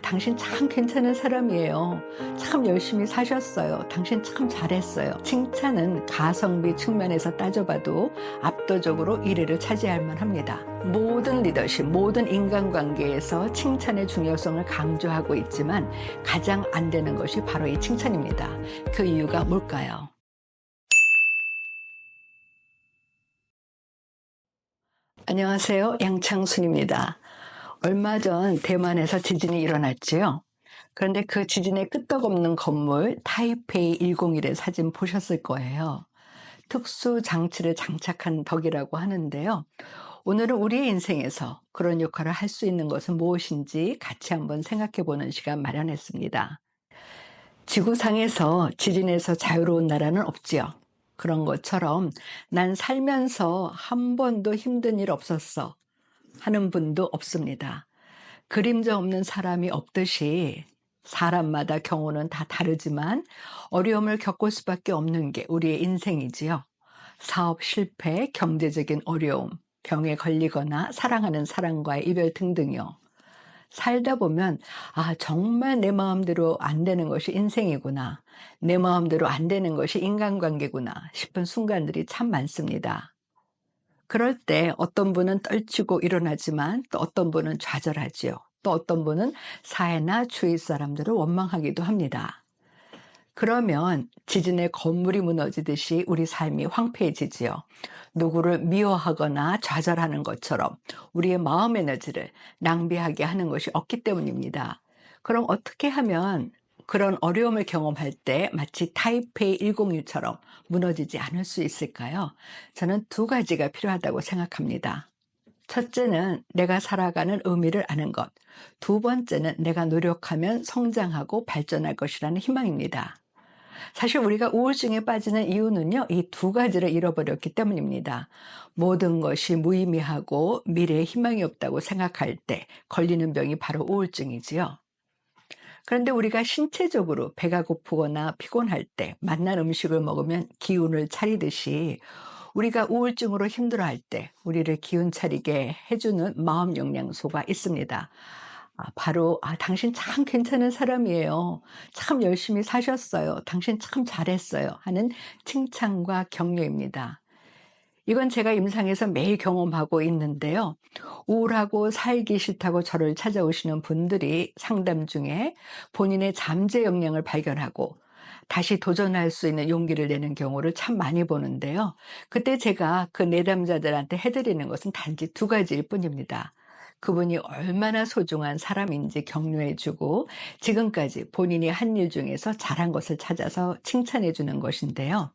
당신 참 괜찮은 사람이에요. 참 열심히 사셨어요. 당신 참 잘했어요. 칭찬은 가성비 측면에서 따져봐도 압도적으로 1위를 차지할 만합니다. 모든 리더십, 모든 인간관계에서 칭찬의 중요성을 강조하고 있지만 가장 안 되는 것이 바로 이 칭찬입니다. 그 이유가 뭘까요? 안녕하세요. 양창순입니다. 얼마 전 대만에서 지진이 일어났지요. 그런데 그 지진의 끄떡없는 건물 타이페이 101의 사진 보셨을 거예요. 특수 장치를 장착한 덕이라고 하는데요. 오늘은 우리의 인생에서 그런 역할을 할 수 있는 것은 무엇인지 같이 한번 생각해 보는 시간 마련했습니다. 지구상에서 지진에서 자유로운 나라는 없지요. 그런 것처럼 난 살면서 한 번도 힘든 일 없었어 하는 분도 없습니다. 그림자 없는 사람이 없듯이 사람마다 경우는 다 다르지만 어려움을 겪을 수밖에 없는 게 우리의 인생이지요. 사업 실패, 경제적인 어려움, 병에 걸리거나 사랑하는 사람과의 이별 등등요. 살다 보면 정말 내 마음대로 안 되는 것이 인생이구나. 내 마음대로 안 되는 것이 인간관계구나 싶은 순간들이 참 많습니다. 그럴 때 어떤 분은 떨치고 일어나지만 또 어떤 분은 좌절하지요. 또 어떤 분은 사회나 주위 사람들을 원망하기도 합니다. 그러면 지진의 건물이 무너지듯이 우리 삶이 황폐해지지요. 누구를 미워하거나 좌절하는 것처럼 우리의 마음 에너지를 낭비하게 하는 것이 없기 때문입니다. 그럼 어떻게 하면 그런 어려움을 경험할 때 마치 타이페이 101처럼 무너지지 않을 수 있을까요? 저는 두 가지가 필요하다고 생각합니다. 첫째는 내가 살아가는 의미를 아는 것. 두 번째는 내가 노력하면 성장하고 발전할 것이라는 희망입니다. 사실 우리가 우울증에 빠지는 이유는요, 이 두 가지를 잃어버렸기 때문입니다. 모든 것이 무의미하고 미래에 희망이 없다고 생각할 때 걸리는 병이 바로 우울증이지요. 그런데 우리가 신체적으로 배가 고프거나 피곤할 때 맛난 음식을 먹으면 기운을 차리듯이 우리가 우울증으로 힘들어할 때 우리를 기운 차리게 해주는 마음 영양소가 있습니다. 바로 당신 참 괜찮은 사람이에요. 참 열심히 사셨어요. 당신 참 잘했어요. 하는 칭찬과 격려입니다. 이건 제가 임상에서 매일 경험하고 있는데요. 우울하고 살기 싫다고 저를 찾아오시는 분들이 상담 중에 본인의 잠재 역량을 발견하고 다시 도전할 수 있는 용기를 내는 경우를 참 많이 보는데요. 그때 제가 그 내담자들한테 해드리는 것은 단지 두 가지일 뿐입니다. 그분이 얼마나 소중한 사람인지 격려해주고 지금까지 본인이 한 일 중에서 잘한 것을 찾아서 칭찬해주는 것인데요.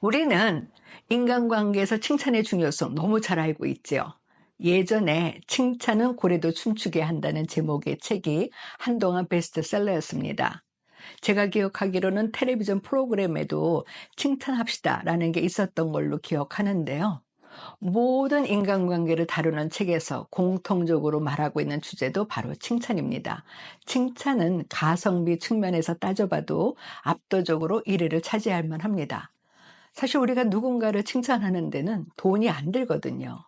우리는 인간관계에서 칭찬의 중요성 너무 잘 알고 있지요. 예전에 칭찬은 고래도 춤추게 한다는 제목의 책이 한동안 베스트셀러였습니다. 제가 기억하기로는 텔레비전 프로그램에도 칭찬합시다라는 게 있었던 걸로 기억하는데요. 모든 인간관계를 다루는 책에서 공통적으로 말하고 있는 주제도 바로 칭찬입니다. 칭찬은 가성비 측면에서 따져봐도 압도적으로 1위를 차지할 만합니다. 사실 우리가 누군가를 칭찬하는 데는 돈이 안 들거든요.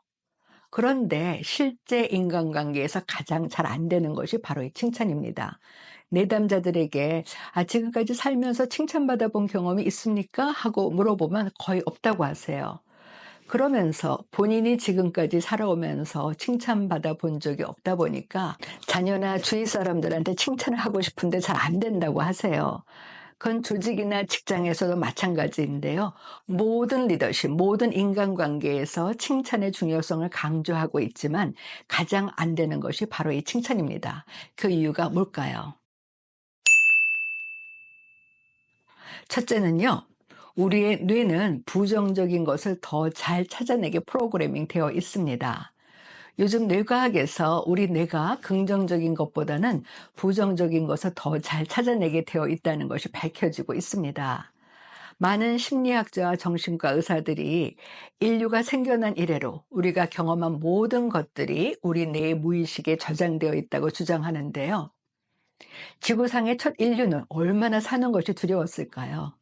그런데 실제 인간관계에서 가장 잘 안 되는 것이 바로 이 칭찬입니다. 내담자들에게 지금까지 살면서 칭찬받아 본 경험이 있습니까? 하고 물어보면 거의 없다고 하세요. 그러면서 본인이 지금까지 살아오면서 칭찬받아 본 적이 없다 보니까 자녀나 주위 사람들한테 칭찬을 하고 싶은데 잘 안 된다고 하세요. 그건 조직이나 직장에서도 마찬가지인데요. 모든 리더십, 모든 인간관계에서 칭찬의 중요성을 강조하고 있지만 가장 안 되는 것이 바로 이 칭찬입니다. 그 이유가 뭘까요? 첫째는요. 우리의 뇌는 부정적인 것을 더 잘 찾아내게 프로그래밍 되어 있습니다. 요즘 뇌과학에서 우리 뇌가 긍정적인 것보다는 부정적인 것을 더 잘 찾아내게 되어 있다는 것이 밝혀지고 있습니다. 많은 심리학자와 정신과 의사들이 인류가 생겨난 이래로 우리가 경험한 모든 것들이 우리 뇌의 무의식에 저장되어 있다고 주장하는데요. 지구상의 첫 인류는 얼마나 사는 것이 두려웠을까요?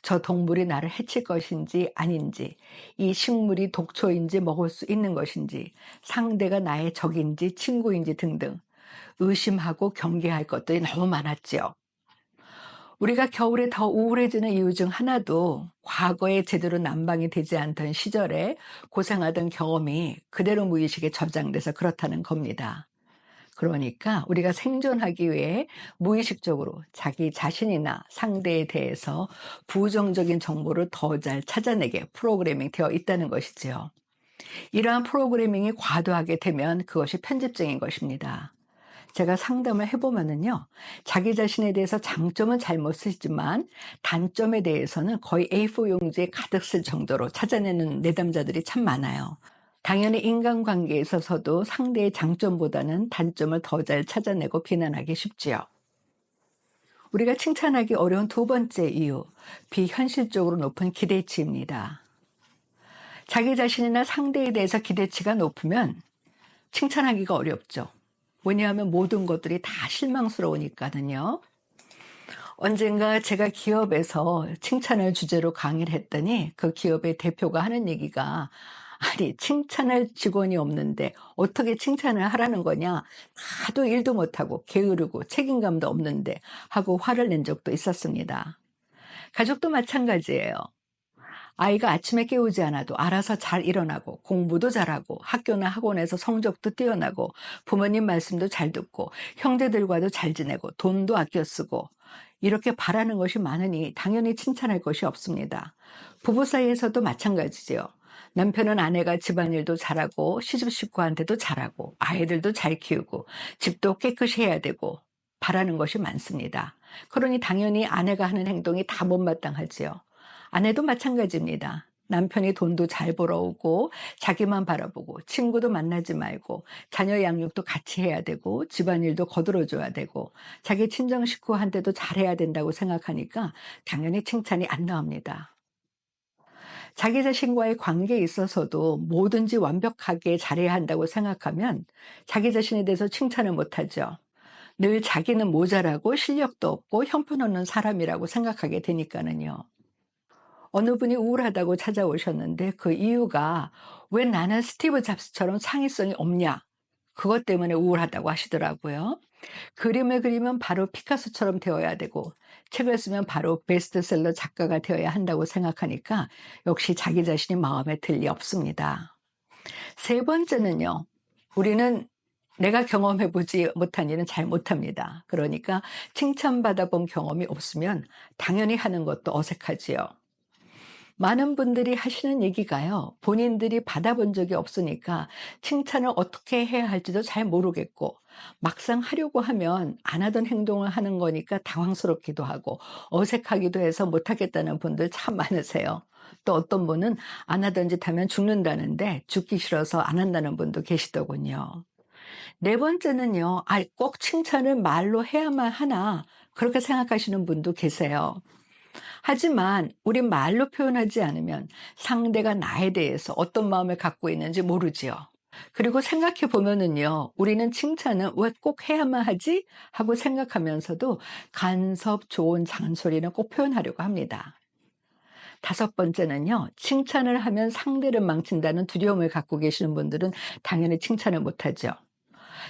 저 동물이 나를 해칠 것인지 아닌지, 이 식물이 독초인지 먹을 수 있는 것인지, 상대가 나의 적인지 친구인지 등등. 의심하고 경계할 것들이 너무 많았지요. 우리가 겨울에 더 우울해지는 이유 중 하나도 과거에 제대로 난방이 되지 않던 시절에 고생하던 경험이 그대로 무의식에 저장돼서 그렇다는 겁니다. 그러니까 우리가 생존하기 위해 무의식적으로 자기 자신이나 상대에 대해서 부정적인 정보를 더 잘 찾아내게 프로그래밍 되어 있다는 것이지요. 이러한 프로그래밍이 과도하게 되면 그것이 편집증인 것입니다. 제가 상담을 해보면은요, 자기 자신에 대해서 장점은 잘 못 쓰지만 단점에 대해서는 거의 A4 용지에 가득 쓸 정도로 찾아내는 내담자들이 참 많아요. 당연히 인간관계에 있어서도 상대의 장점보다는 단점을 더 잘 찾아내고 비난하기 쉽지요. 우리가 칭찬하기 어려운 두 번째 이유, 비현실적으로 높은 기대치입니다. 자기 자신이나 상대에 대해서 기대치가 높으면 칭찬하기가 어렵죠. 왜냐하면 모든 것들이 다 실망스러우니까는요. 언젠가 제가 기업에서 칭찬을 주제로 강의를 했더니 그 기업의 대표가 하는 얘기가, 아니 칭찬할 직원이 없는데 어떻게 칭찬을 하라는 거냐, 하도 일도 못하고 게으르고 책임감도 없는데 하고 화를 낸 적도 있었습니다. 가족도 마찬가지예요. 아이가 아침에 깨우지 않아도 알아서 잘 일어나고 공부도 잘하고 학교나 학원에서 성적도 뛰어나고 부모님 말씀도 잘 듣고 형제들과도 잘 지내고 돈도 아껴 쓰고 이렇게 바라는 것이 많으니 당연히 칭찬할 것이 없습니다. 부부 사이에서도 마찬가지지요. 남편은 아내가 집안일도 잘하고 시집 식구한테도 잘하고 아이들도 잘 키우고 집도 깨끗이 해야 되고 바라는 것이 많습니다. 그러니 당연히 아내가 하는 행동이 다 못마땅하지요. 아내도 마찬가지입니다. 남편이 돈도 잘 벌어오고 자기만 바라보고 친구도 만나지 말고 자녀 양육도 같이 해야 되고 집안일도 거들어줘야 되고 자기 친정 식구한테도 잘해야 된다고 생각하니까 당연히 칭찬이 안 나옵니다. 자기 자신과의 관계에 있어서도 뭐든지 완벽하게 잘해야 한다고 생각하면 자기 자신에 대해서 칭찬을 못하죠. 늘 자기는 모자라고 실력도 없고 형편없는 사람이라고 생각하게 되니까는요. 어느 분이 우울하다고 찾아오셨는데 그 이유가 왜 나는 스티브 잡스처럼 창의성이 없냐? 그것 때문에 우울하다고 하시더라고요. 그림을 그리면 바로 피카소처럼 되어야 되고 책을 쓰면 바로 베스트셀러 작가가 되어야 한다고 생각하니까 역시 자기 자신이 마음에 들 리 없습니다. 세 번째는요. 우리는 내가 경험해 보지 못한 일은 잘 못합니다. 그러니까 칭찬받아 본 경험이 없으면 당연히 하는 것도 어색하지요. 많은 분들이 하시는 얘기가요. 본인들이 받아본 적이 없으니까 칭찬을 어떻게 해야 할지도 잘 모르겠고 막상 하려고 하면 안 하던 행동을 하는 거니까 당황스럽기도 하고 어색하기도 해서 못하겠다는 분들 참 많으세요. 또 어떤 분은 안 하던 짓 하면 죽는다는데 죽기 싫어서 안 한다는 분도 계시더군요. 네 번째는요. 꼭 칭찬을 말로 해야만 하나 그렇게 생각하시는 분도 계세요. 하지만 우린 말로 표현하지 않으면 상대가 나에 대해서 어떤 마음을 갖고 있는지 모르지요. 그리고 생각해 보면은요, 우리는 칭찬은 왜 꼭 해야만 하지? 하고 생각하면서도 간섭 좋은 잔소리는 꼭 표현하려고 합니다. 다섯 번째는요, 칭찬을 하면 상대를 망친다는 두려움을 갖고 계시는 분들은 당연히 칭찬을 못하죠.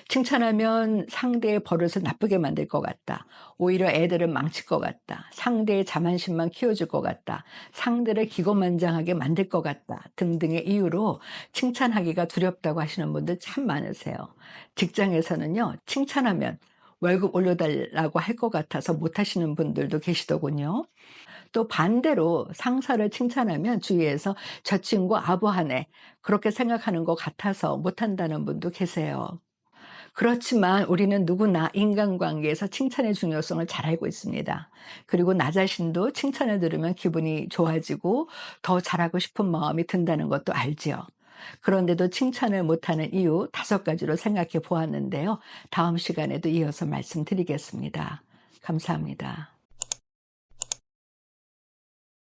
칭찬하면 상대의 버릇을 나쁘게 만들 것 같다. 오히려 애들을 망칠 것 같다. 상대의 자만심만 키워줄 것 같다. 상대를 기고만장하게 만들 것 같다. 등등의 이유로 칭찬하기가 두렵다고 하시는 분들 참 많으세요. 직장에서는요, 칭찬하면 월급 올려달라고 할 것 같아서 못하시는 분들도 계시더군요. 또 반대로 상사를 칭찬하면 주위에서 저 친구 아부하네. 그렇게 생각하는 것 같아서 못한다는 분도 계세요. 그렇지만 우리는 누구나 인간관계에서 칭찬의 중요성을 잘 알고 있습니다. 그리고 나 자신도 칭찬을 들으면 기분이 좋아지고 더 잘하고 싶은 마음이 든다는 것도 알지요. 그런데도 칭찬을 못하는 이유 5가지로 생각해 보았는데요. 다음 시간에도 이어서 말씀드리겠습니다. 감사합니다.